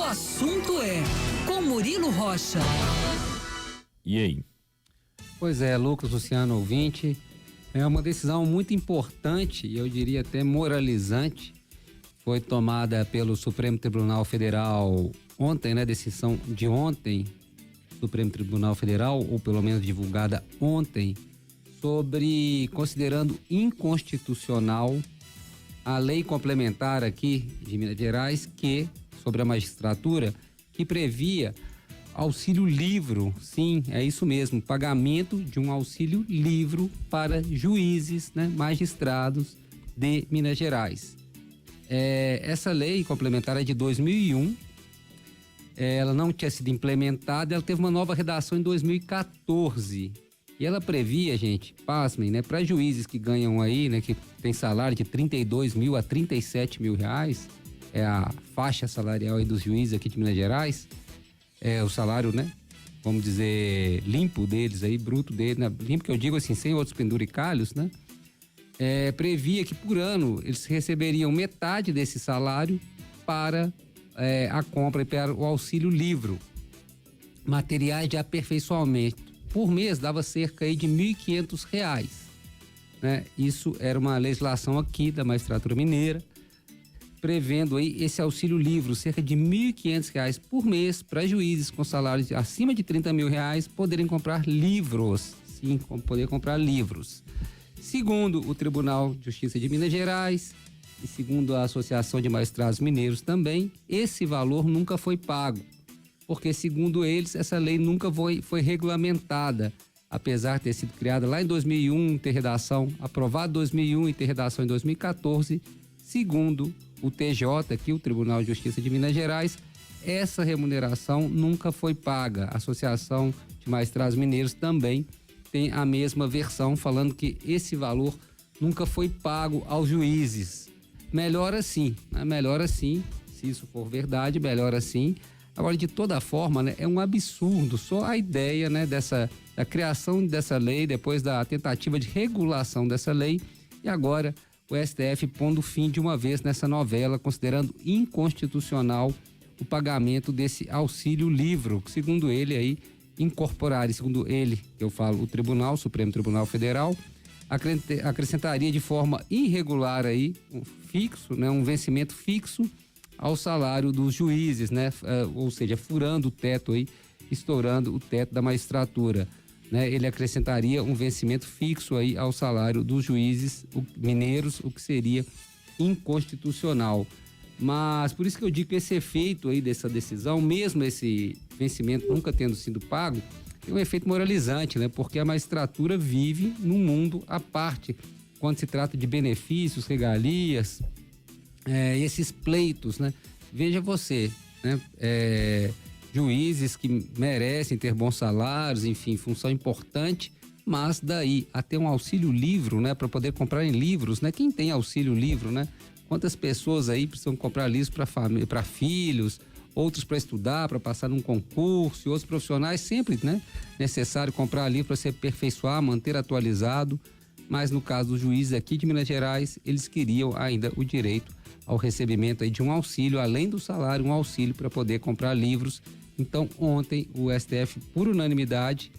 assunto é com Murilo Rocha. E aí? Pois é, Lucas, Luciano, ouvinte, é uma decisão muito importante e eu diria até moralizante. Foi tomada pelo Supremo Tribunal Federal ontem, né? Decisão de ontem, Supremo Tribunal Federal, ou pelo menos divulgada ontem, sobre considerando inconstitucional a lei complementar aqui de Minas Gerais, sobre a magistratura, que previa auxílio livro. Sim, é isso mesmo, pagamento de um auxílio livro para juízes, né, magistrados de Minas Gerais. Essa lei complementar é de 2001, ela não tinha sido implementada, ela teve uma nova redação em 2014. E ela previa, gente, pasmem, né, para juízes que ganham aí, né, que tem salário de 32 mil a 37 mil reais, é a faixa salarial aí dos juízes aqui de Minas Gerais, o salário, né, vamos dizer, limpo deles aí, bruto deles, né, limpo que eu digo assim, sem outros penduricalhos, né, previa que por ano eles receberiam metade desse salário para a compra e para o auxílio livro, materiais de aperfeiçoamento. Por mês dava cerca aí de R$1.500, né? Isso era uma legislação aqui da magistratura mineira, prevendo aí esse auxílio livre, cerca de R$1.500 por mês para juízes com salários acima de R$30 mil poderem comprar livros, sim, poder comprar livros. Segundo o Tribunal de Justiça de Minas Gerais e segundo a Associação de Magistrados Mineiros também, esse valor nunca foi pago, porque segundo eles essa lei nunca foi regulamentada, apesar de ter sido criada lá em 2001, ter redação aprovada em 2001 e ter redação em 2014, segundo o TJ, aqui o Tribunal de Justiça de Minas Gerais, essa remuneração nunca foi paga. A Associação de Magistrados Mineiros também tem a mesma versão, falando que esse valor nunca foi pago aos juízes. Melhor assim, né? Melhor assim, se isso for verdade, melhor assim. Agora, de toda forma, né, é um absurdo só a ideia, né, da criação dessa lei, depois da tentativa de regulação dessa lei, e agora o STF pondo fim de uma vez nessa novela, considerando inconstitucional o pagamento desse auxílio livro, que segundo ele aí, segundo ele, que eu falo, o Supremo Tribunal Federal, acrescentaria de forma irregular aí, um vencimento fixo ao salário dos juízes, né? Ou seja, furando o teto aí, estourando o teto da magistratura, né? Ele acrescentaria um vencimento fixo aí ao salário dos juízes mineiros, o que seria inconstitucional. Mas por isso que eu digo que esse efeito aí dessa decisão, mesmo esse vencimento nunca tendo sido pago, tem um efeito moralizante, né? Porque a magistratura vive num mundo à parte, quando se trata de benefícios, regalias, esses pleitos, né? Veja você, né? Juízes que merecem ter bons salários, enfim, função importante, mas daí até um auxílio livro, né? Para poder comprar em livros, né? Quem tem auxílio livro, né? Quantas pessoas aí precisam comprar livros para família, para filhos, outros para estudar, para passar num concurso, e outros profissionais sempre, né? Necessário comprar livro para se aperfeiçoar, manter atualizado, mas no caso dos juízes aqui de Minas Gerais, eles queriam ainda o direito ao recebimento aí de um auxílio, além do salário, um auxílio para poder comprar livros. Então, ontem, o STF, por unanimidade,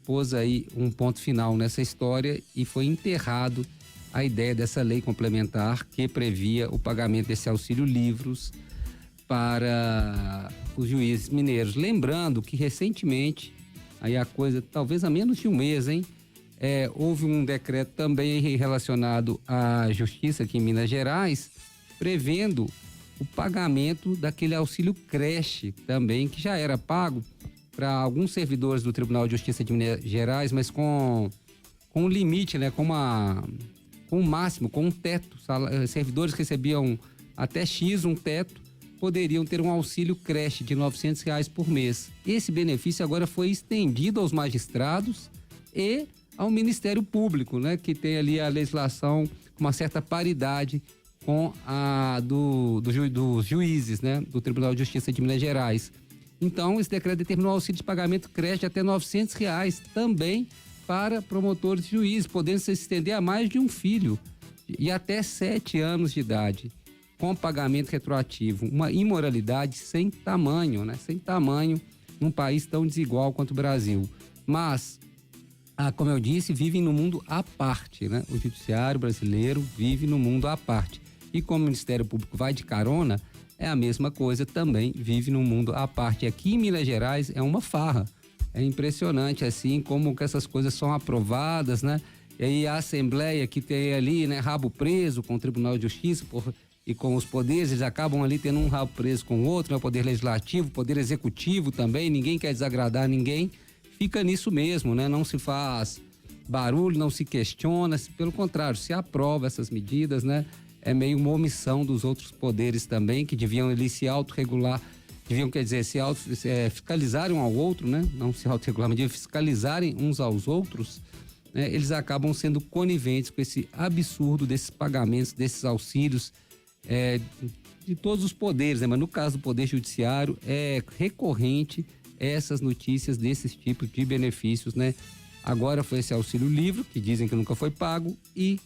pôs aí um ponto final nessa história e foi enterrado a ideia dessa lei complementar que previa o pagamento desse auxílio livros para os juízes mineiros. Lembrando que recentemente, aí a coisa, talvez há menos de um mês, hein? Houve um decreto também relacionado à justiça aqui em Minas Gerais, prevendo o pagamento daquele auxílio creche também, que já era pago para alguns servidores do Tribunal de Justiça de Minas Gerais, mas com um limite, né? Com um máximo, com um teto. Servidores que recebiam até X, um teto, poderiam ter um auxílio creche de R$900 por mês. Esse benefício agora foi estendido aos magistrados e ao Ministério Público, né? Que tem ali a legislação com uma certa paridade com a dos juízes, né? Do Tribunal de Justiça de Minas Gerais. Então, esse decreto determinou auxílio de pagamento creche de até R$900 também para promotores e juízes, podendo se estender a mais de um filho e até 7 anos de idade. com pagamento retroativo. Uma imoralidade sem tamanho, né? Sem tamanho num país tão desigual quanto o Brasil. Mas, como eu disse, vivem no mundo à parte, né? O judiciário brasileiro vive no mundo à parte. E como o Ministério Público vai de carona, é a mesma coisa, também vive no mundo à parte. Aqui em Minas Gerais é uma farra. É impressionante, assim, como que essas coisas são aprovadas, né? E aí a Assembleia que tem ali, né, rabo preso com o Tribunal de Justiça e com os poderes, eles acabam ali tendo um rabo preso com o outro, né? O Poder Legislativo, o Poder Executivo também, ninguém quer desagradar ninguém, fica nisso mesmo, né? Não se faz barulho, não se questiona, pelo contrário, se aprova essas medidas, né? É meio uma omissão dos outros poderes também, que deviam ali se autorregular, fiscalizarem um ao outro, né? Não se autorregular, mas deviam fiscalizarem uns aos outros, né? Eles acabam sendo coniventes com esse absurdo desses pagamentos, desses auxílios, de todos os poderes, né? Mas no caso do Poder Judiciário é recorrente essas notícias desses tipos de benefícios, né? Agora foi esse auxílio livre, que dizem que nunca foi pago, e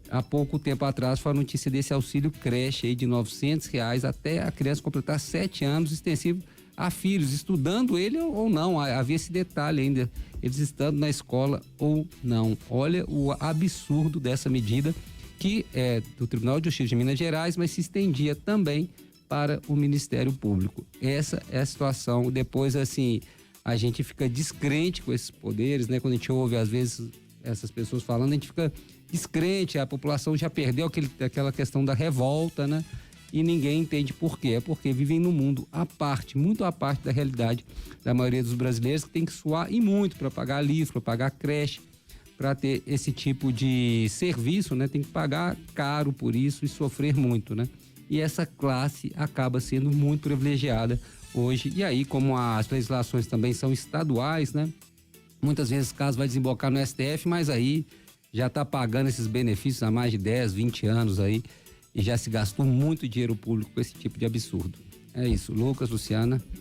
há pouco tempo atrás foi a notícia desse auxílio creche aí de R$900 até a criança completar 7 anos, extensivo a filhos, estudando ele ou não. Havia esse detalhe ainda, eles estando na escola ou não. Olha o absurdo dessa medida, que é do Tribunal de Justiça de Minas Gerais, mas se estendia também para o Ministério Público. Essa é a situação. Depois, assim, a gente fica descrente com esses poderes, né? Quando a gente ouve, às vezes, essas pessoas falando, a gente fica descrente, a população já perdeu aquela questão da revolta, né? E ninguém entende por quê. É porque vivem num mundo à parte, muito à parte da realidade da maioria dos brasileiros, que tem que suar e muito para pagar livro, para pagar creche, para ter esse tipo de serviço, né? Tem que pagar caro por isso e sofrer muito, né? E essa classe acaba sendo muito privilegiada hoje. E aí, como as legislações também são estaduais, né? Muitas vezes o caso vai desembocar no STF, mas aí já está pagando esses benefícios há mais de 10, 20 anos aí e já se gastou muito dinheiro público com esse tipo de absurdo. É isso, Lucas, Luciana.